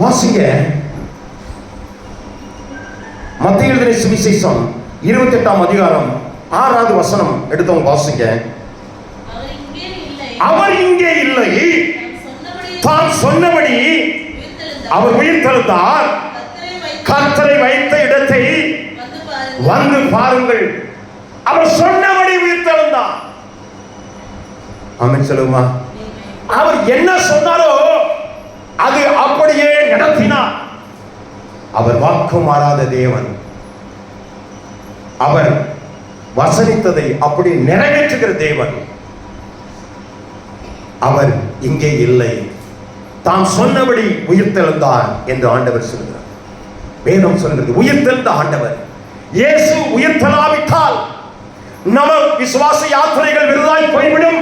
வாசிங்க மத்தேயு எழுதின சுவிசேஷம் 28ஆம் அதிகாரம் 6வது வசனம் எடுத்தவங்க வாசிங்க. அவர் இங்கே இல்லை, தான் சொன்னபடி அவர் உயிர்த்தெழுந்தார். கர்த்தரை வைத்த இடத்தை வந்து பாருங்கள். அவர் சொன்னபடி உயிர்த்தெழுந்தார். ஆமென் சொல்லுமா. அவர் என்ன சொன்னாரோ அது அப்படியே நடத்தினார். அவர் வாக்கு மாறாத தேவன். அவர் வசனித்ததை அப்படி நிறைவேற்றுகிற தேவன். அவர் இங்கே இல்லை, தான் சொன்னபடி உயிர்த்தெழுந்தார் என்று ஆண்டவர் சொல்கிறார். வேதம் சொல்கிறது உயிர்த்தெழுந்த ஆண்டவர். இயேசு உயிர்த்தெழாவிட்டால் நம்ம விசுவாச யாத்திரைகள் விருதாய் போய்விடும்.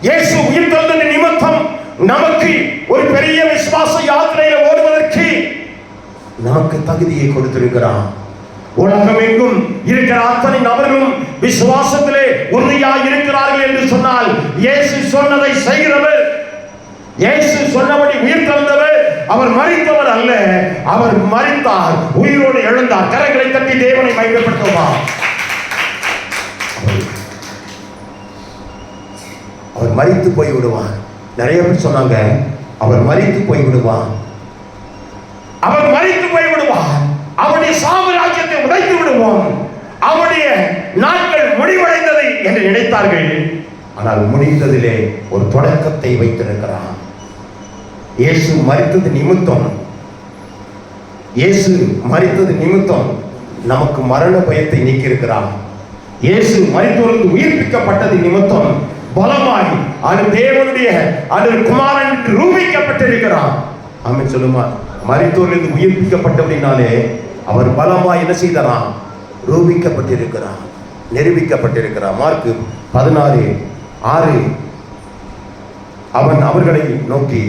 இயேசு உயிர்த்தெழுந்த நிமித்தம் நமக்கு ஒரு பெரிய விசுவாச யாத்திரையில் ஓடுவதற்கு நமக்கு தகுதியை கொடுத்திருக்கிறார். உலகம் எங்கும் இருக்கிற அத்தனை நபர்களும் விசுவாசத்திலே உறுதியாக இருக்கிறார்கள் என்று சொன்னால் இயேசு சொன்னதை செய்கிறவர், இயேசு சொன்னபடி உயிர்த்தெழுந்தவர். அவர் மரித்தவர் அல்ல, அவர் மரித்தார், உயிரோடு எழுந்தார். கரங்களை தட்டி தேவனை மகிமைப்படுத்துமா. அவர் மரித்து போய் விடுவார். நிறைய பேர் சொன்னாங்க அவர் மரித்து போய் விடுவார், அவர் மரித்து போய் விடுவார், அவருடைய சாம்ராஜ்யத்தை உடைத்து விடுவோம், அவருடைய நாட்கள் முடிவடைந்தது என்று நினைத்தார்கள். ஆனால் முடிந்ததிலே ஒரு தொடக்கத்தை வைத்திருக்கிறார். இயேசு மரித்தது நிமித்தம், இயேசு மரித்தது நிமித்தம் நமக்கு மரண பயத்தை நீக்கியிருக்கிறார். இயேசு மரித்தோருக்கு உயிர்ப்பிக்கப்பட்டது நிமித்தம் பலமாய் அது தேவனுடைய அது குமாரன் ரூபிக்கப்பட்டிருக்கிறார். ஆமென் சொல்லுமா. மரித்தோரிலிருந்து உயிர்ப்பிக்கப்பட்டபடினாலே அவர் பலமாய் என்ன செய்தாராம்? ரூபிக்கப்பட்டிருக்கிறார், நிரூபிக்கப்பட்டிருக்கிறார். மார்க் 16:6 அவன் அவர்களை நோக்கி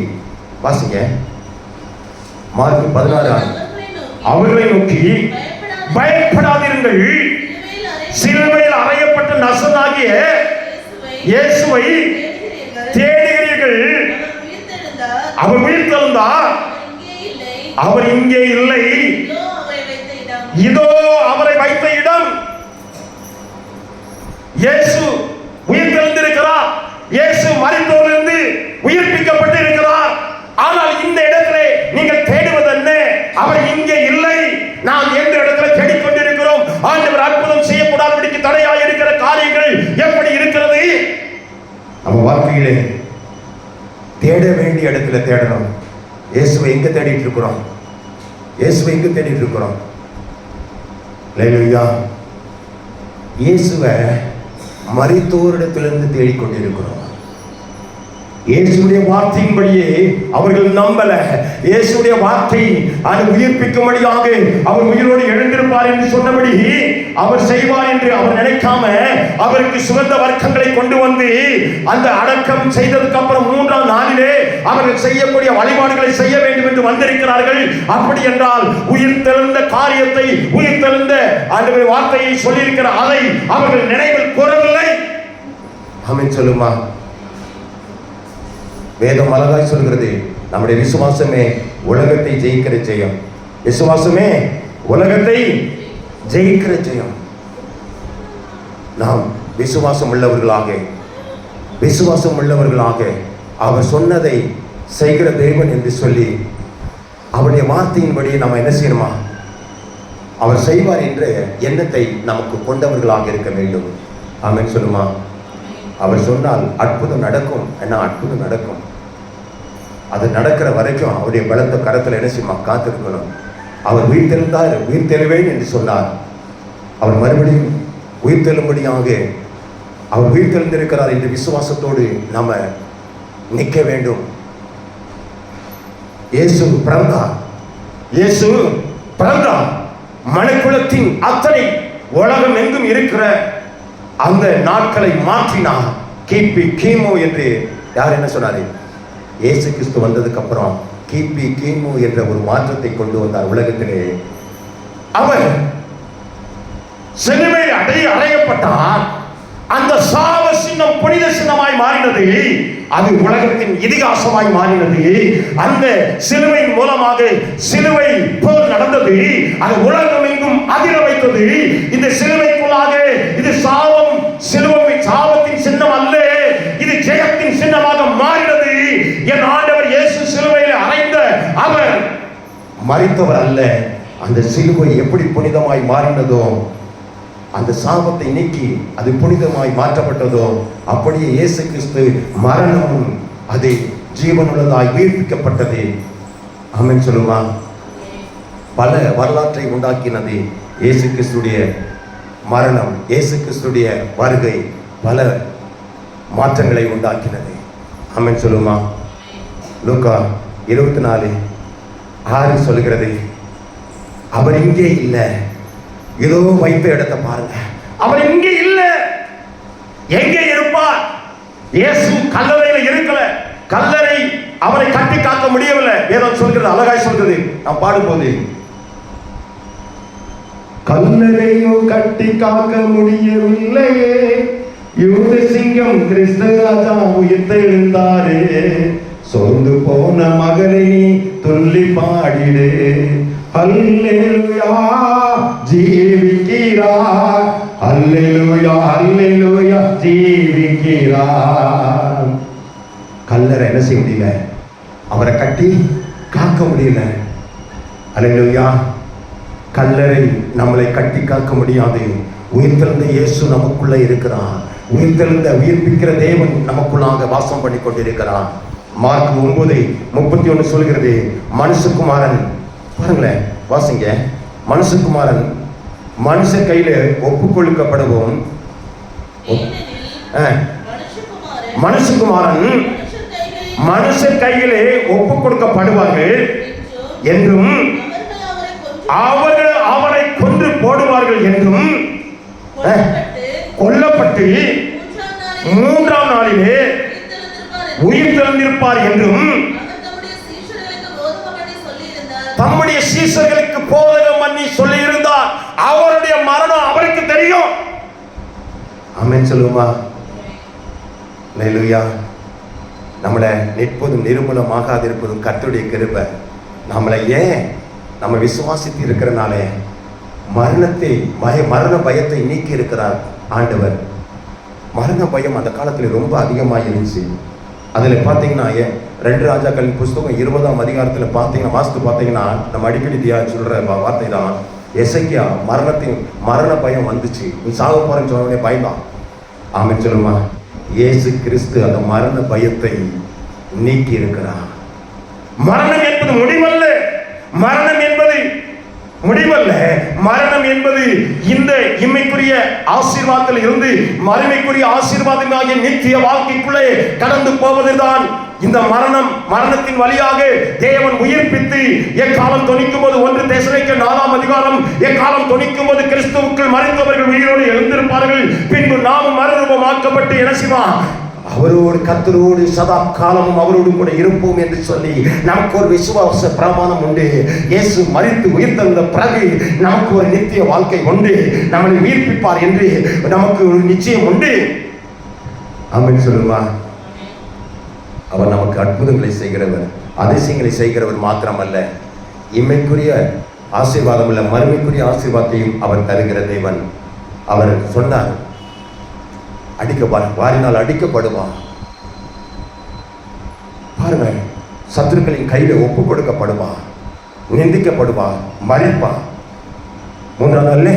வாசிங்க. மார்க் 16 அவர்களை நோக்கி பயப்படாதிருங்கள், சிலுவையில் அறையப்பட்ட நசனாகிய இயேசுவை தேடுகிறீர்கள். அவர் உயிர்த்தெழுந்தார், அவர் இங்கே இல்லை, இதோ அவரை வைத்த இடம். இயேசு உயிர்த்தெழுந்திருக்கிறார், இயேசு மரித்தோரிலிருந்து உயிர்ப்பிக்கப்பட்டு இருக்கிறார். ஆனால் இந்த இடத்திலே நீங்கள் தேடுவது என்ன? அவர் இங்கே இல்லை. நாம் எந்த இடத்துல தேடிக்கொண்டிருக்கிறோம்? ஆண்டவர் அற்புதம் செய்யக்கூடாதபடிக்கு தடையாக இருக்கிற காரியங்கள் எப்படி இருக்கிறது? நம்ம வாழ்க்கையிலே தேட வேண்டிய இடத்துல தேடணும். இயேசுவை எங்க தேடிட்டு இருக்கிறோம்? இயேசுவை எங்க தேடிட்டு இருக்கிறோம்? அல்லேலூயா. இயேசுவை மரித்தோரிடத்திலிருந்து தேடிக்கொண்டிருக்கிறோம். இயேசுடைய வார்த்தையின்படியே அவர்கள் நம்பல. இயேசுடைய வார்த்தை அது உயிர்ப்பிக்கும்படியாக அவர் உயிரோடு எழுந்திருப்பார் என்று சொன்னபடி அவர் செய்வார் என்று அவர் நினைக்காம அவருக்கு சுகந்த வர்க்கங்களை கொண்டு வந்து அந்த அடக்கம் செய்ததுக்கு அப்புறம் 3ஆம் நாளிலே அவர்கள் செய்யக்கூடிய வழிபாடுகளை செய்ய வேண்டும் என்று வந்திருக்கிறார்கள். அப்படி என்றால் உயிர்த்தெழுந்த காரியத்தை, உயிர்த்தெழுந்த அந்த வார்த்தையை சொல்லியிருக்கிற அதை அவர்கள் நினைவில் கூறவில்லை. ஆமென் சொல்லுமா. வேதம் அழகாய் சொல்கிறது, நம்முடைய விசுவாசமே உலகத்தை ஜெயிக்கிற ஜெயம். விசுவாசமே உலகத்தை ஜெயிக்கிற ஜெயம். நாம் விசுவாசம் உள்ளவர்களாக, விசுவாசம் உள்ளவர்களாக அவர் சொன்னதை செய்கிற தேவன் என்று சொல்லி அவருடைய வார்த்தையின்படி நம்ம என்ன செய்யணுமா? அவர் செய்வார் என்ற எண்ணத்தை நமக்கு கொண்டவர்களாக இருக்க வேண்டும். ஆமென் சொல்லுமா. அவர் சொன்னால் அற்புதம் நடக்கும். என்ன அற்புதம் நடக்கும்? அது நடக்கிற வரைக்கும் அவருடைய பலத்த கரத்தில் என்ன செய்யுமா? காத்திருக்கணும். அவர் உயிர்த்தெழுந்தார், உயிர்த்தெழுவேன் என்று சொன்னார். அவர் மறுபடியும் உயிர்த்தெழும்படியாக அவர் உயிர்த்தெழுந்திருக்கிறார் என்ற விசுவாசத்தோடு நாம நிற்க வேண்டும். இயேசு பிறந்தார், இயேசு பிறந்தார். மனுக்குலத்தின் அத்தனை உலகம் எங்கும் இருக்கிற அந்த நாட்களை மாற்றினார். கிபி கிமு என்று யார் என்ன சொன்னாரு? இயேசு கிறிஸ்து வந்ததுக்கு அப்புறம் கிபி கிமு என்ற ஒரு மாற்றத்தை கொண்டு வந்தார் உலகத்திலே. அவர் சிலுவை அறையப்பட்டார். அந்த சாப சின்னம் புனித சின்னமாய் மாறினது. அது உலகத்தின் இதிகாசமாய் மாறினது. அந்த சிலுவையின் மூலமாக சிலுவை போர் நடந்தது. அது உலகம் எங்கும் அதிர வைத்தது. இந்த சிலுவைக்குள்ளாக இது சாபத்தின் சின்னம் அல்ல, இது ஜெயத்தின் சின்னமாக மாறினது. என் ஆண்டவர் இயேசு சிலுவையில் அறைந்த அவர் மரித்தவர் அல்ல. அந்த சிலுவை எப்படி புனிதமாய் மாறினதோ, அந்த சாபத்தை நீக்கி அது புனிதமாய் மாற்றப்பட்டதோ, அப்படியே இயேசு கிறிஸ்து மரணமும் அது ஜீவனுள்ளதாய் உயிர்ப்பிக்கப்பட்டது. ஆமென் சொல்லுமா? பல வரலாற்றை உண்டாக்கினது இயேசு கிறிஸ்துடைய மரணம், இயேசு கிறிஸ்துடைய வருகை பல மாற்றங்களை உண்டாக்கினது. ஆமென் சொல்லுமா? லூக்கா 24:6 சொல்கிறது, அவர் இங்கே இல்லை. ஏதோ வைத்த இடத்தை பாருங்க, அவர் இங்கே இல்லை. எங்கே இருப்பார்? இயேசு கல்லறையில் இருக்கல. கல்லறை அவரை கட்டி காக்க முடியவில்லை. வேதம் சொல்கிறது, அழகாய் சொல்கிறது. நான் பாடும்போது, கல்லறையும் கட்டி காக்க முடியவில்லையே, யூத சிங்கம் கிறிஸ்து ராஜா உயிர்த்தெழுந்தாரே, சோர்ந்து போன மகனை நீ துள்ளி பாடிடு, அல்லேலூயா ஜீவிக்கிறார், அல்லேலூயா அல்லேலூயா ஜீவிக்கிறார். கல்லறை என்ன செய்ய முடியல, அவரை கட்டி காக்க முடியல. அல்லேலூயா. கல்லறை நம்மளை கட்டி காக்க முடியாது. உயிர்த்தெழுந்த இயேசு நமக்குள்ள இருக்கிறார். உயிர்த்தெழுந்த உயிர்ப்பிக்கிற தேவன் நமக்குள்ளாக வாசம் பண்ணி கொண்டிருக்கிறார். மார்க் 9:31 சொல்கிறது, மனுஷகுமாரன், பாருங்களேன், வாசிங்க, மனுஷகுமாரன் மனுஷ கையில ஒப்பு கொடுக்கப்படவும், மனுஷகுமாரன் மனுஷ கையிலே ஒப்பு கொடுக்கப்படுவார்கள் என்றும் அவர்கள் அவரை கொன்று போடுவார்கள் என்றும் கொல்லப்பட்டு 3ஆம் நாளிலே உயிர் தெழுந்திருப்பார் என்றும் தம்முடைய சீஷர்களுக்கு போதகம் பண்ணி சொல்லி இருந்தார். அவருடைய மரணம் அவருக்கு தெரியும். ஆமென் சொல்லுமா? அல்லேலூயா. நம்மளை நிற்பதும் நிர்மூலமாகாதிருப்பதும் கர்த்தருடைய கிருபை. நம்மளை ஏன் நம்ம விசுவாசித்து இருக்கிறனாலே மரண பயத்தை நீக்கி இருக்கிறார் ஆண்டவர். மரண பயம் அந்த காலத்தில் ரொம்ப அதிகமாக இருந்துச்சு. அதில் பார்த்தீங்கன்னா 2 ராஜாக்களின் புஸ்தகம் 20ஆம் அதிகாரத்தில் பார்த்தீங்கன்னா வாஸ்து பார்த்தீங்கன்னா நம்ம அடிக்கடி சொல்கிற வார்த்தை தான், எசேக்கியா மரண பயம் வந்துச்சு. நீ சாக போறேன்னு சொன்னே பயந்தான். ஆமென் சொல்லுமா? இயேசு கிறிஸ்து அந்த மரண பயத்தை நீக்கி இருக்கிறார். மரணம் என்பது முடிவல்ல. மரணம் என்பது முடிவல்ல. மரணம் என்பது இந்த இம்மைக்குரிய ஆசீர்வாதத்தில் இருந்து மறுமைக்குரிய ஆசீர்வாதமாகிய நித்திய வாழ்க்கைக்குள்ளே கடந்து போவதுதான் இந்த மரணத்தின் வழியாக தேவன் உயிர்ப்பித்து எக்காலம் தொனிக்கும் போது 1 தெசலோனிக்கேயர் 4ஆம் அதிகாரம், எக்காலம் தொனிக்கும் போது கிறிஸ்துவுக்குள் மரித்தவர்கள் உயிரோடு எழுந்திருப்பார்கள், பின்பு நாமும் மறுரூபமாக்கப்பட்டு என்ன செய்வோம், அவரோடு கர்த்தரோடு சதா காலமும் அவரோடு கூட இருப்போம் என்று சொல்லி நமக்கு ஒரு விசுவாச பிரமாணம் உண்டு. இயேசு மரித்து உயிர்த்தெழுந்த பிறகு நமக்கு ஒரு நித்திய வாழ்க்கை உண்டு. நம்மளை உயிர்ப்பிப்பார் என்று நமக்கு ஒரு நிச்சயம் உண்டு. ஆமென் சொல்லுமா? அவர் நமக்கு அற்புதங்களை செய்கிறவர், அதிசயங்களை செய்கிறவர் மாத்திரமல்ல, இம்மைக்குரிய ஆசீர்வாதம் இல்ல மறுமைக்குரிய ஆசீர்வாதத்தையும் அவர் தருகிற தேவன். அவர் சொன்னார், வாரினால் அடிக்கப்படுவான். பாருங்க, சத்துருக்களின் கையில ஒப்பு கொடுக்கப்படுவான், நிந்திக்கப்படுவான், மறிப்பான், 3ஆம் நாள்ல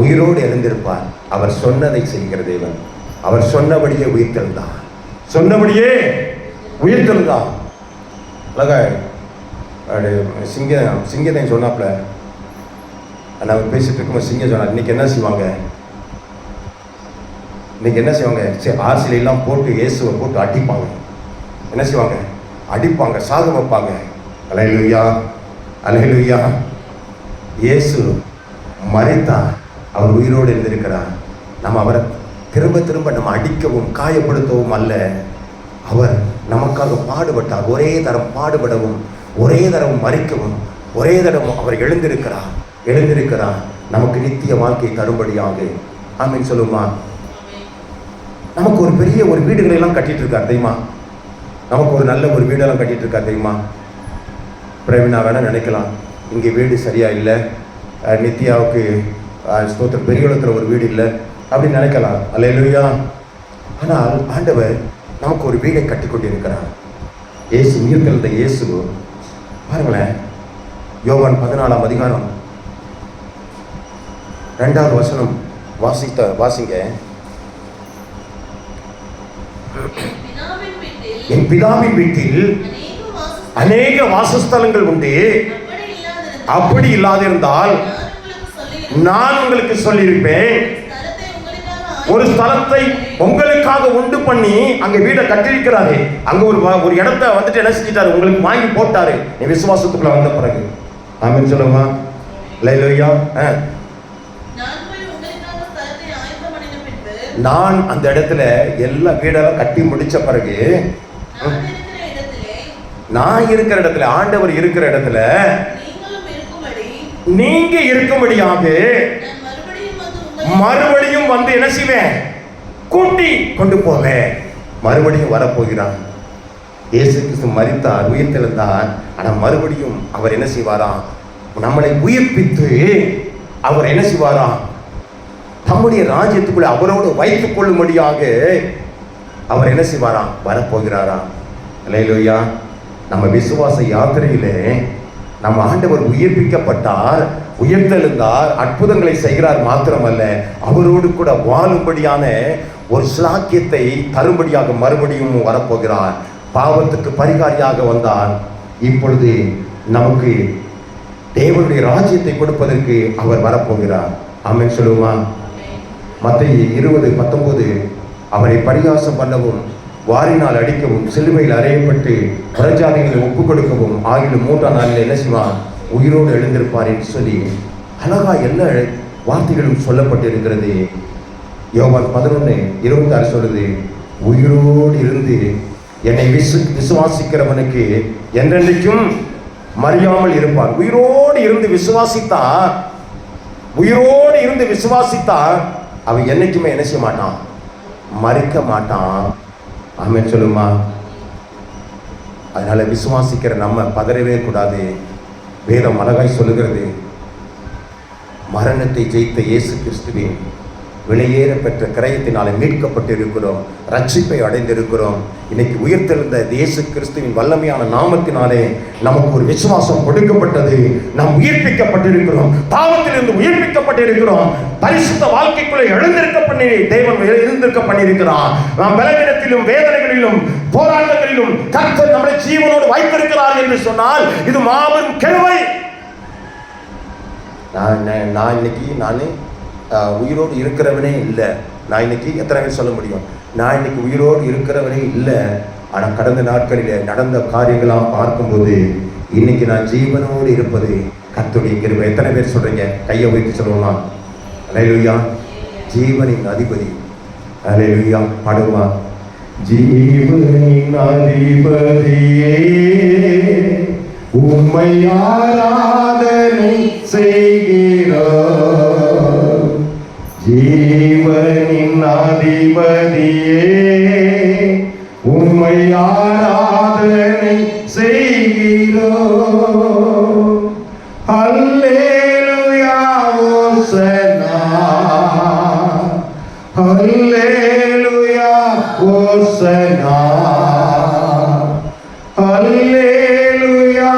உயிரோடு எழுந்திருப்பார். அவர் சொன்னதை செய்கிற தேவன். அவர் சொன்னபடியே உயிர்த்தெழுந்தான். சொன்னபடியே உயிர்த்தெழுந்தான். அழகா சிங்கத்தை சொன்னாப்ல, நம்ம பேசிட்டு இருக்கும்போது சிங்கம் சொன்னார், இன்னைக்கு என்ன செய்வாங்க, இன்னைக்கு என்ன செய்வாங்க, ஆர்சில எல்லாம் போட்டு இயேசுவை போட்டு அடிப்பாங்க. என்ன செய்வாங்க? அடிப்பாங்க, சாக வைப்பாங்க. அல்லேலூயா அல்லேலூயா. இயேசு மரித்தார், அவர் உயிரோடு இருந்திருக்கிறார். நம்ம அவரை திரும்ப திரும்ப நம்ம அடிக்கவும் காயப்படுத்தவும் அல்ல, அவர் நமக்காக பாடுபட்டார். ஒரே தரம் பாடுபடவும், ஒரே தரம் மரிக்கவும், ஒரே தரம் அவர் எழுந்திருக்கிறார் நமக்கு நித்திய வாழ்க்கை தரும்படியாக. ஆமென் சொல்லுமா? நமக்கு ஒரு பெரிய ஒரு வீடுகளை எல்லாம் கட்டிட்டு இருக்கார் தெரியுமா? நமக்கு ஒரு நல்ல ஒரு வீடெல்லாம் கட்டிட்டு இருக்கார் தெரியுமா? பிரவீனா வேணா நினைக்கலாம், இங்கே வீடு சரியா இல்லை, நித்யாவுக்கு ஸ்தோத்திரம் பெரியகுளத்தில் ஒரு வீடு இல்லை அப்படின்னு நினைக்கலாம். அல்லேலூயா. ஆனால் ஆண்டவர் நமக்கு ஒரு வீடை கட்டி கொண்டிருக்கிறார். இயேசு உயிர்த்தெழுந்த இயேசு பாருங்களேன், யோவான் 14ஆம் அதிகாரம் 2வது வசனம் வாசிங்க. என் பிதாவின் வீட்டில் அநேக வாசஸ்தலங்கள் உண்டு, அப்படி இல்லாதிருந்தால் நான் உங்களுக்கு சொல்லியிருப்பேன். ஒரு ஸ்தலத்தை உங்களுக்காக உண்டு பண்ணி அங்க வீடை கட்டிருக்கிறாரு. அங்க ஒரு இடத்தை வந்துட்டு என்ன செஞ்சிட்டாரு, உங்களுக்கு வாங்கி போட்டாரு. நீ விசுவாசத்துக்குள்ள வந்த பிறகு ஆமென் சொல்லுமா? அல்லேலூயா. நான் அந்த இடத்துல எல்லா வீடெல்லாம் கட்டி முடிச்ச பிறகு, நான் இருக்கிற இடத்துல, ஆண்டவர் இருக்கிற இடத்துல நீங்க இருக்கும்படியாக மறுபடியும் வந்து என்ன செய்வேன், கூட்டி கொண்டு போவேன். மறுபடியும் வரப்போகிறான். இயேசு கிறிஸ்து மரித்தார், உயிர்த்தெழுந்தார். ஆனா மறுபடியும் அவர் என்ன செய்வாராம், நம்மளை உயிர்ப்பித்து அவர் என்ன செய்வாராம், தம்முடைய ராஜ்யத்துக்குள்ள அவரோடு வைத்துக் கொள்ளும்படியாக அவர் என்ன செய்வாராம், வரப்போகிறாராம். அல்லேலூயா. நம்ம விசுவாச யாத்திரையிலே நம்ம ஆண்டவர் உயிர்ப்பிக்கப்பட்டார், உயிர்த்தெழுந்தார், அற்புதங்களை செய்கிறார் மாத்திரமல்ல, அவரோடு கூட வாழும்படியான ஒரு ஸ்லாக்கியத்தை தரும்படியாக மறுபடியும் வரப்போகிறார். பாவத்துக்கு பரிகாரியாக வந்தார். இப்பொழுது நமக்கு தேவனுடைய ராஜ்யத்தை கொடுப்பதற்கு அவர் வரப்போகிறார். ஆமென் சொல்லுமா? மத்தேயு 20:19 அவரை பரிகாசம் பண்ணவும், வாரினால் அடிக்கவும், சிலுவையில் அறையப்பட்டு புறஜாதிகளை ஒப்புக் கொடுக்கவும், ஆகிலும் 3ஆம் நாளில் என்ன செய்வார், உயிரோடு எழுந்திருப்பார் என்று சொல்லி அழகா எல்லா வார்த்தைகளும் சொல்லப்பட்டிருக்கிறது. யோவான் 11:26 சொல்லுது, உயிரோடு இருந்து என்னை விசுவாசிக்கிறவனுக்கு என்றென்றைக்கும் மறியாமல் இருப்பார். உயிரோடு இருந்து விசுவாசித்தார், உயிரோடு இருந்து விசுவாசித்தார், அவன் என்னைக்குமே என்ன செய்ய மாட்டான், மறிக்க மாட்டான். ஆமென் சொல்லுமா? அதனால விசுவாசிக்கிற நம்ம பதறவே கூடாது. வேதம் அழகாய் சொல்லுகிறது, மரணத்தை ஜெயித்த இயேசு கிறிஸ்துவின் விலையேற பெற்ற கிரயத்தினாலே மீட்கப்பட்டிருக்கிறோம், ரட்சிப்பை அடைந்திருக்கிறோம். இன்னைக்கு உயிர்த்தெழுந்த இயேசு கிறிஸ்துவின் வல்லமையான நாமத்தினாலே நமக்கு ஒரு விசுவாசம் கொடுக்கப்பட்டது. நாம் உயிர்ப்பிக்கப்பட்டிருக்கிறோம், பாவத்திலிருந்து உயிர்ப்பிக்கப்பட்டிருக்கிறோம், பரிசுத்த வாழ்க்கைக்குள்ளே எழுந்திருக்க பண்ணி தேவன் எழுந்திருக்க பண்ணியிருக்கிறார். நாம் பலவீனத்திலும் வேதனைகளிலும் போராட்டங்களிலும் கர்த்தர் நம்மை ஜீவனோடு வைத்திருக்கிறார் என்று சொன்னால் இது மாபெரும் கிருபை. நான் இன்னைக்கு உயிரோடு இருக்கிறவனே இல்லை. நான் இன்னைக்கு எத்தனை பேர் சொல்ல முடியும், நான் இன்னைக்கு உயிரோடு இருக்கிறவனே இல்லை. ஆனால் கடந்த நாட்களில் நடந்த காரியங்களாம் பார்க்கும்போது இன்னைக்கு நான் ஜீவனோடு இருப்பது கர்த்தருடைய கிருபை. எத்தனை பேர் சொல்றீங்க? கையை வைத்து சொல்லுவோமா? அல்லேலூயா. ஜீவனின் அதிபதி. அல்லேலூயா. பாடுமா? ஜீவனின் அதிபதியே உம்மை ஆராதனை செய்கிறோம். ஜீவனின் அதிபதியே உம்மை ஆராதனை செய்கிறோம். அல்லேலூயா ஓசன்னா, அல்லேலூயா ஓசன்னா, அல்லேலூயா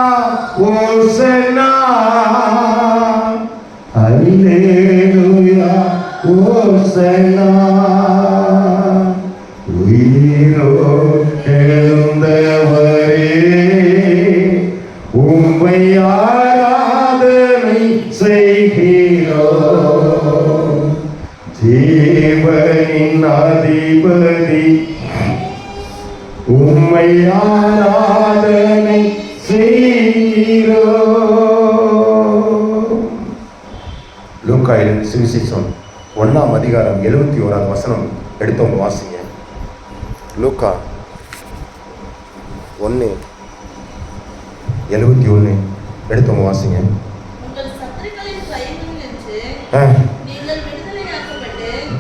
ஓசன்னா, அல்லேலூயா ஓசன்னா. உயிரோடு எழுந்தவரே உம்மை ஆராதனை செய்கிறோம். ஜீவனின் அதிபதி உம்மை ஆராதனை செய்கிறோம். லூக்காயின் சுவிசேஷம் 1ஆம் அதிகாரம் 71ஆவது வசனம் எடுத்தவங்க வாசிங்க. லூக்கா 1:71 எடுத்தவங்க வாசிங்க.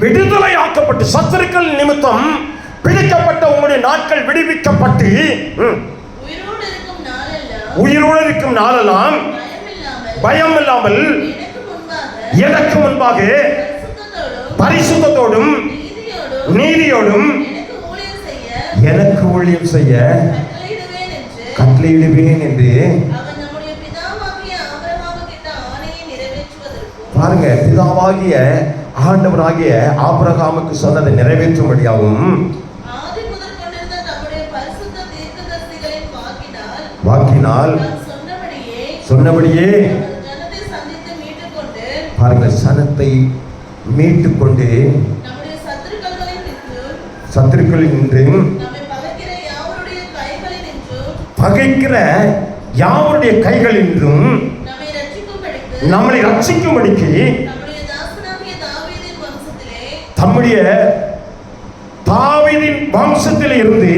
விடுதலையாக்கப்பட்டு சத்துருக்கள் நிமித்தம் பிடிக்கப்பட்ட உங்களுடைய நாட்கள் விடுவிக்கப்பட்டு உயிரோடு இருக்கும் நாளெல்லாம் பயம் இல்லாமல் எனக்கு முன்பாக பரிசுத்தத்தோடும் நீதியோடும் எனக்கு ஊழியம் செய்ய கட்டளையிடுவேன் என்று பாருங்க, பிதாவாகிய ஆண்டவராகிய ஆபிரகாமுக்கு சொன்னதை நிறைவேற்றும்படியாகவும் வாக்கினால் சொன்னபடியே பாருங்க, சனத்தை மீட்டுக் கொண்டு சத்துருக்களில் நின்று பகைக்கிற யாவருடைய கைகளில் நின்றும் நம்மளை ரட்சிக்கும்படிக்கு தம்முடைய தாவீதின் வம்சத்தில் இருந்து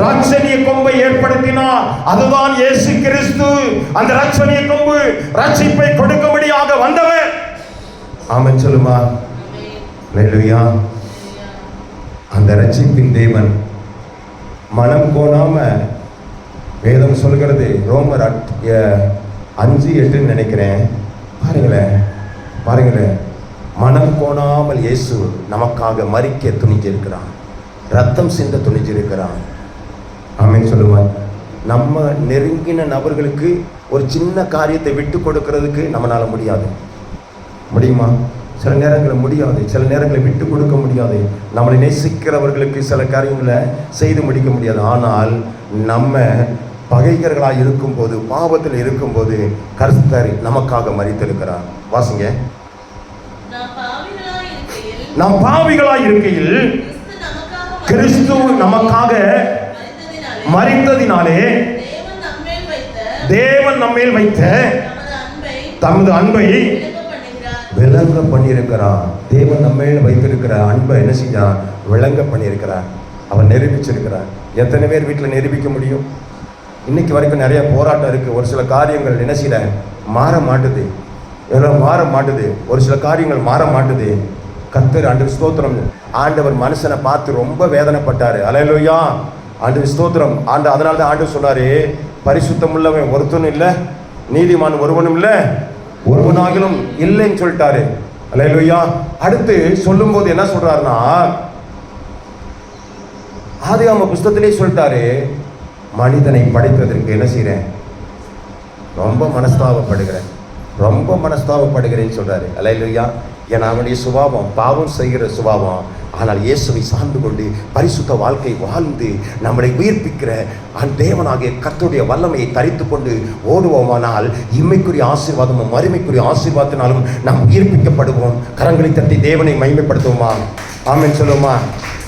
ரட்சணிய கொம்பை ஏற்படுத்தினார். அதுதான் இயேசு கிறிஸ்து. அந்த ரட்சணிய கொம்பு ரட்சிப்பை கொடுக்கும்படியாக வந்தவர். ஆமென் சொல்லுமா. அல்லேலூயா. அந்த ரட்சிப்பின் தேவன் மனம் கோணாம வேதம் சொல்கிறது. ரோமர் 5:8 நினைக்கிறேன். பாருங்களேன், மனம் கோணாமல் இயேசு நமக்காக மரிக்க துணிஞ்சிருக்கிறான், ரத்தம் சிந்த துணிஞ்சிருக்கிறான். ஆமென் சொல்லுவார். நம்ம நெருங்கின நபர்களுக்கு ஒரு சின்ன காரியத்தை விட்டு கொடுக்கிறதுக்கு நம்மளால முடியுமா? சில நேரங்களில் முடியாது. சில நேரங்களில் விட்டு கொடுக்க முடியாது. நம்மளை நேசிக்கிறவர்களுக்கு சில காரியங்களை செய்து முடிக்க முடியாது. ஆனால் நம்ம பகைகர்களாக இருக்கும்போது, பாவத்தில் இருக்கும்போது கர்த்தர் நமக்காக மரித்திருக்கிறார். வாசிங்க. நாம் பாவிகளாய் இருக்கையில் கிறிஸ்து நமக்காக மரித்ததினாலே தேவன் நம்மேல் வைத்த தமது அன்பை விளங்க பண்ணியிருக்கிறார். தேவன் நம்மேல் வைத்திருக்கிற அன்பை என்ன செஞ்சார்? விளங்க பண்ணியிருக்கிறார். அவர் நிரூபிச்சிருக்கிறார். எத்தனை பேர் வீட்டில் நிரூபிக்க முடியும்? இன்னைக்கு வரைக்கும் நிறைய போராட்டம் இருக்கு. ஒரு சில காரியங்கள் என்ன செய்ய மாற மாட்டுது, ஒரு சில காரியங்கள் மாற மாட்டுது. கர்த்தர் ஆண்டவர் ஸ்தோத்திரம். ஆண்டவர் மனுஷனை பார்த்து ரொம்ப வேதனைப்பட்டாரு. அல்லேலூயா. ஆண்டவர் ஸ்தோத்திரம். அதனால தான் ஆண்டவர் சொன்னாரு, பரிசுத்தம் உள்ளவன் ஒருத்தனும் இல்லை, நீதிமான் ஒருவனும் இல்லை, ஒருவனாகிலும் இல்லைன்னு சொல்லிட்டாரு. அல்லேலூயா. அடுத்து சொல்லும் போது என்ன சொல்றாருன்னா, ஆதியாகம புஸ்தகத்திலே சொல்லிட்டாரு, மனிதனை படைப்பதற்கு என்ன செய்றேன்? ரொம்ப மனஸ்தாபப்படுகிறேன்னு சொல்றாரு. அல்லேலூயா. ஏன்னா அவனுடைய சுபாவம் பாவம் செய்கிற சுபாவம். ஆனால் இயேசுவை சார்ந்து கொண்டு பரிசுத்த வாழ்க்கை வாழ்ந்து நம்மளை உயிர்ப்பிக்கிற தேவனாகிய கர்த்தருடைய வல்லமையை தரித்து கொண்டு ஓடுவோமானால் இம்மைக்குரிய ஆசீர்வாதமும் மறுமைக்குரிய ஆசீர்வாதத்தினாலும் நாம் உயிர்ப்பிக்கப்படுவோம். கரங்களை தட்டி தேவனை மகிமைப்படுத்துவோமா? ஆமென் சொல்லுவோமா?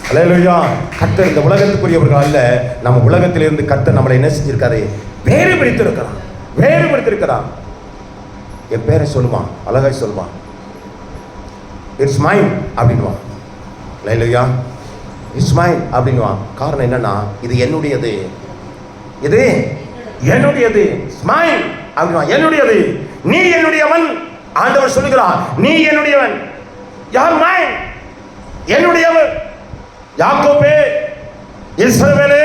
அல்லேலூயா. கர்த்தர் இந்த உலகத்துக்குரியவர்கள் அல்ல. நம்ம உலகத்திலிருந்து கர்த்தர் நம்மளை என்ன செஞ்சிருக்காரு? வேறு பிரித்திருக்கிறான். என் பேரை சொல்லுவான், அழகாய் சொல்லுவான், it's mine அப்படின்வான். Hallelujah. It's mine அப்படின்வான். காரணம் என்னன்னா, இது என்னுடையது, இட்ஸ் மைன் அப்படின்வான். என்னுடையது, நீ என்னுடையவன். ஆண்டவர் சொல்லுகிறார், நீ என்னுடையவன். யார் மைன்? என்னுடையவன். யாக்கோபே, இஸ்ரவேலே,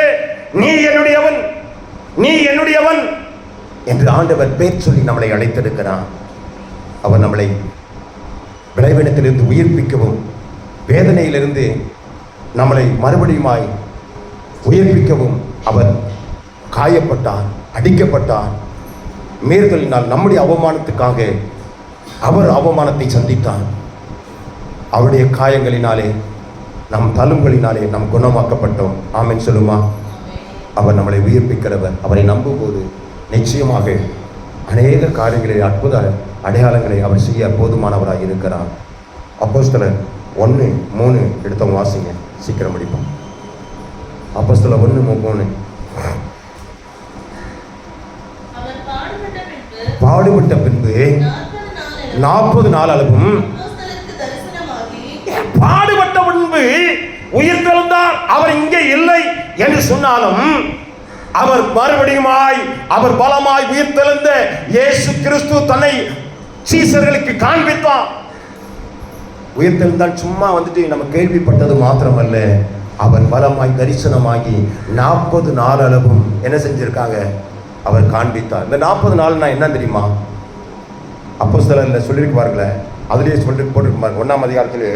நீ என்னுடையவன் என்று ஆண்டவர் பேர் சொல்லி நம்மளை அழைத்திருக்கிறார். அவர் நம்மளை விளைவிடத்திலிருந்து உயிர்ப்பிக்கவும், வேதனையிலிருந்து நம்மளை மறுபடியுமாய் உயிர்ப்பிக்கவும் அவர் காயப்பட்டார், அடிக்கப்பட்டார். மீறுதலினால் நம்முடைய அவமானத்துக்காக அவர் அவமானத்தை சந்தித்தார். அவருடைய காயங்களினாலே, நம் தழும்புகளினாலே நாம் குணமாக்கப்பட்டோம். ஆமென் சொல்லுமா? அவர் நம்மளை உயிர்ப்பிக்கிறவர். அவரை நம்பும்போது நிச்சயமாக அநேக காரியங்களை, அற்புத அடையாளங்களை அவர் செய்ய போதுமானவராக இருக்கிறார். அப்போஸ்தலர் 1:3 எடுத்தவங்க வாசிங்க, சீக்கிரம் படிப்போம். அப்போஸ்தலர் 1:3. பாடுபட்ட பின்பு 40 நாள் அளவும் பாடுபட்ட பின்பு உயிர் தெழுந்தார். அவர் இங்கே இல்லை என்று சொன்னாலும் அவர் மறுபடியுமாய், அவர் பலமாய் உயிர் தெழுந்த இயேசு கிறிஸ்து தன்னை சீசர்களுக்கு காண்பித்தார். உயிர்த்தெழுந்தால் சும்மா வந்துட்டு நம்ம கேள்விப்பட்டது மாத்திரமல்ல, அவர் பலமாய் தரிசனமாகி 40 நாள் அளவும் என்ன செஞ்சிருக்காங்க, அவர் காண்பித்தார். இந்த 40 நாள்னா என்ன தெரியுமா? அப்போஸ்தலர்ல சொல்லியிருப்பார்களே, அதுலேயே சொல்லிட்டு போட்டிருப்பாங்க 1ஆம் அதிகாரத்தில்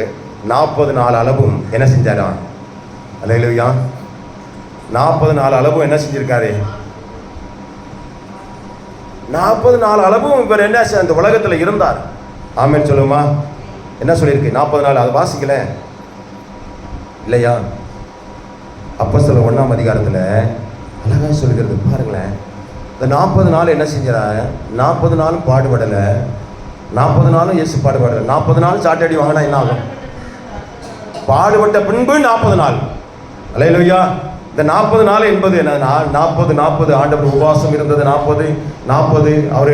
40 நாள் அளவும் என்ன செஞ்சாராம்? அல்லேலூயா. 40 நாள் அளவும் என்ன செஞ்சிருக்காரு? 40 நாள் அளவும் இவர் என்ன அந்த உலகத்தில் இருந்தார். ஆமென் சொல்லுமா? என்ன சொல்லியிருக்கு? 40 நாள். அது வாசிக்கல இல்லையா? அப்போஸ்தலர் 1ஆம் அதிகாரத்தில் அழகாக சொல்கிறது பாருங்களேன். இந்த 40 நாள் என்ன செஞ்சாரு? 40 நாளும் பாடுபடலை. 40 நாளும் இயேசு பாடுபடலை. 40 நாள் சாட்டடி வாங்கினா என்ன ஆகும்? பாடுபட்ட பின்பு 40 நாள். அல்லேலூயா. இந்த 40 நாள் என்பது என்னன்னா, 40 ஆண்டவர் உபவாசம் இருந்தது, 40 அவர்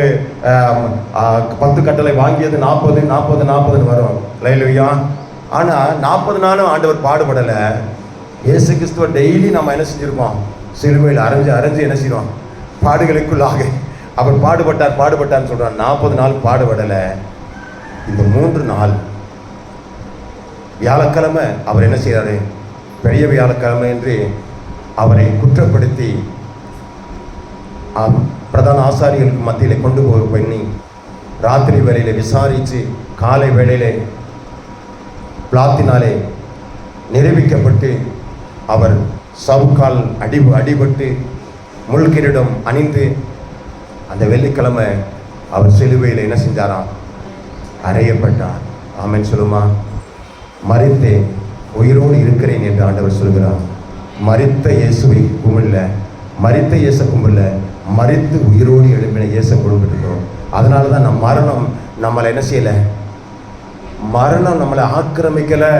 10 கட்டளை வாங்கியது 40 வரும். அல்லேலூயா. ஆனால் 40 நாளும் ஆண்டவர் பாடுபடலை. இயேசு கிறிஸ்துவ டெய்லி நம்ம என்ன செஞ்சுருக்கோம்? சிலுவையில் அரைஞ்சு என்ன செய்வோம்? பாடுகளுக்குள்ளாக அவர் பாடுபட்டார்னு சொல்கிறார். 40 நாள் பாடுபடலை. இந்த 3 நாள் வியாழக்கிழமை அவர் என்ன செய்கிறாரு? பெரிய வியாழக்கிழமை என்று அவரை குற்றப்படுத்தி பிரதான ஆசாரியர்களுக்கு மத்தியில் கொண்டு போய் பண்ணி ராத்திரி வேளையில் விசாரித்து காலை வேளையில் பிளாத்தினாலே நிரூபிக்கப்பட்டு அவர் சவுக்கால் அடிபட்டு முள்கிரீடம் அணிந்து அந்த வெள்ளிக்கிழமை அவர் சிலுவையில் என்ன செஞ்சாராம்? அறையப்பட்டார். ஆமென் சொல்லுமா? மரித்தே உயிரோடு இருக்கிறேன் என்று ஆண்டவர் சொல்கிறார். மரித்த இயேசுவை கும்பிடல, மரித்த இயேசை கும்பிடல, மரித்து உயிரோடு எழுப்பின இயேசை கும்பிட்டுருக்கோம். அதனால தான் மரணம் நம்மளை என்ன செய்யலை? மரணம் நம்மளை ஆக்கிரமிக்கலை.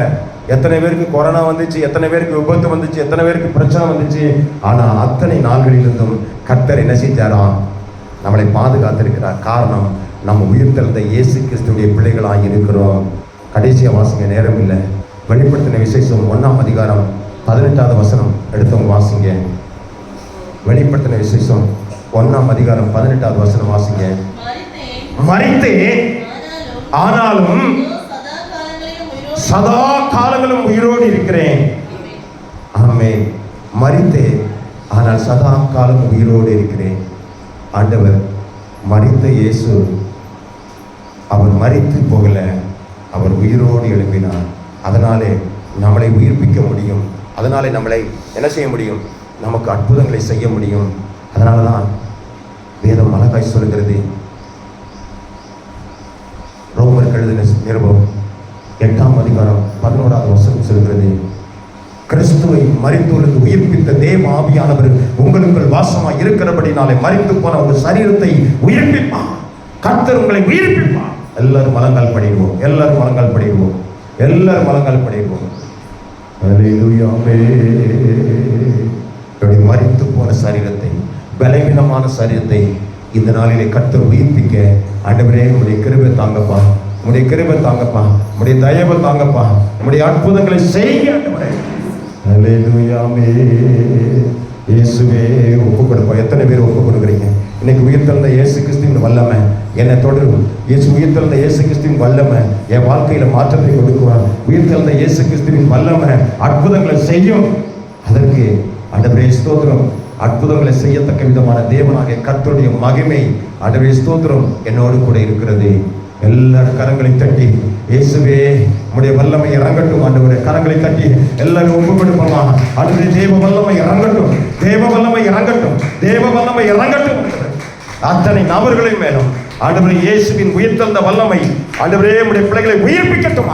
எத்தனை பேருக்கு கொரோனா வந்துச்சு, எத்தனை பேருக்கு விபத்து வந்துச்சு, எத்தனை பேருக்கு பிரச்சனை வந்துச்சு. ஆனால் அத்தனை நாள்களிலிருந்தும் கர்த்தர் என்ன செஞ்சாராம்? நம்மளை பாதுகாத்திருக்கிறார். காரணம், நம்ம உயிர்த்தெழுந்த இயேசு கிறிஸ்துடைய பிள்ளைகளாக இருக்கிறோம். கடைசியாக வாசிங்க, நேரம் இல்லை. வெளிப்படுத்தின விசேஷம் 1ஆம் அதிகாரம் 18வது வசனம் எடுத்தவங்க வாசிங்க. வெளிப்படுத்தின விசேஷம் 1ஆம் அதிகாரம் 18வது வசனம் வாசிங்க. மரித்தேன், ஆனாலும் சதா காலங்களும் உயிரோடு இருக்கிறேன். ஆமென். மரித்தேன், ஆனால் சதா காலம் உயிரோடு இருக்கிறேன். ஆண்டவர் மரித்த இயேசு அவர் மரித்து போகல, அவர் உயிரோடு எழுப்பினார். அதனாலே நம்மளை உயிர்ப்பிக்க முடியும். அதனாலே நம்மளை என்ன செய்ய முடியும்? நமக்கு அற்புதங்களை செய்ய முடியும். அதனால தான் வேதம் அழகாய் சொல்கிறது. ரோமருக்கு எழுதின நிருபம் 8ஆம் அதிகாரம் 11வது வசனம் சொல்கிறது, கிறிஸ்துவை மரித்தோருக்கு உயிர்ப்பித்த தேவ ஆவியானவர் உங்களுக்குள் வாசமாய் இருக்கிறபடினாலே மரித்து போன உங்கள் சரீரத்தை உயிர்ப்பிப்பான். கர்த்தர் உங்களை உயிர்ப்பிப்பான். எல்லாரும் மலங்கால் படிடுவோம். எல்லாரும் மலங்கால் படிடுவோம். அல்லேலூயாவே. மரித்து போன சரீரத்தை, பலவீனமான சரீரத்தை இந்த நாளிலே கர்த்தர் உயிர்ப்பிக்க ஆண்டவரே உம்முடைய கிருபை தாங்கப்பா, உம்முடைய கிருபை தாங்கப்பா, உம்முடைய தயவு தாங்கப்பா, உம்முடைய அற்புதங்களை செய்ய ஆண்டவரே. அல்லேலூயாவே. இயேசுவே ஒப்பு கொடுப்போம். எத்தனை பேர் ஒப்பு கொடுக்குறீங்க? இன்னைக்கு உயிர்த்தெழுந்த இயேசு கிறிஸ்துவின் வல்லமை என்னை தொடரும். உயிர்த்தெழுந்த இயேசு கிறிஸ்துவின் வல்லமை என் வாழ்க்கையில மாற்றத்தை கொடுக்குவார். உயிர்த்தெழுந்த இயேசு கிறிஸ்துவின் வல்லமை அற்புதங்களை செய்யும். அதற்கு ஆண்டவரே ஸ்தோத்திரம். அற்புதங்களை செய்யத்தக்க விதமான தேவனாகிய கர்த்தருடைய மகிமை ஆண்டவரே ஸ்தோத்திரம் என்னோடு கூட இருக்கிறது. எல்லாரும் கரங்களை தட்டி, இயேசுவே உம்முடைய வல்லமை இறங்கட்டும். ஆண்டவரே கரங்களை தட்டி எல்லாரும் ஒப்பு கொடுப்போமா? ஆண்டவரே தேவ வல்லமை இறங்கட்டும், தேவ வல்லமை இறங்கட்டும், தேவ வல்லமை இறங்கட்டும். அத்தனை நபர்களின் மேலும் ஆண்டவரே இயேசுவின் உயிர்த்தெழுந்த வல்லமை ஆண்டவரே உம்முடைய பிள்ளைகளை உயிர்ப்பிக்கட்டும்.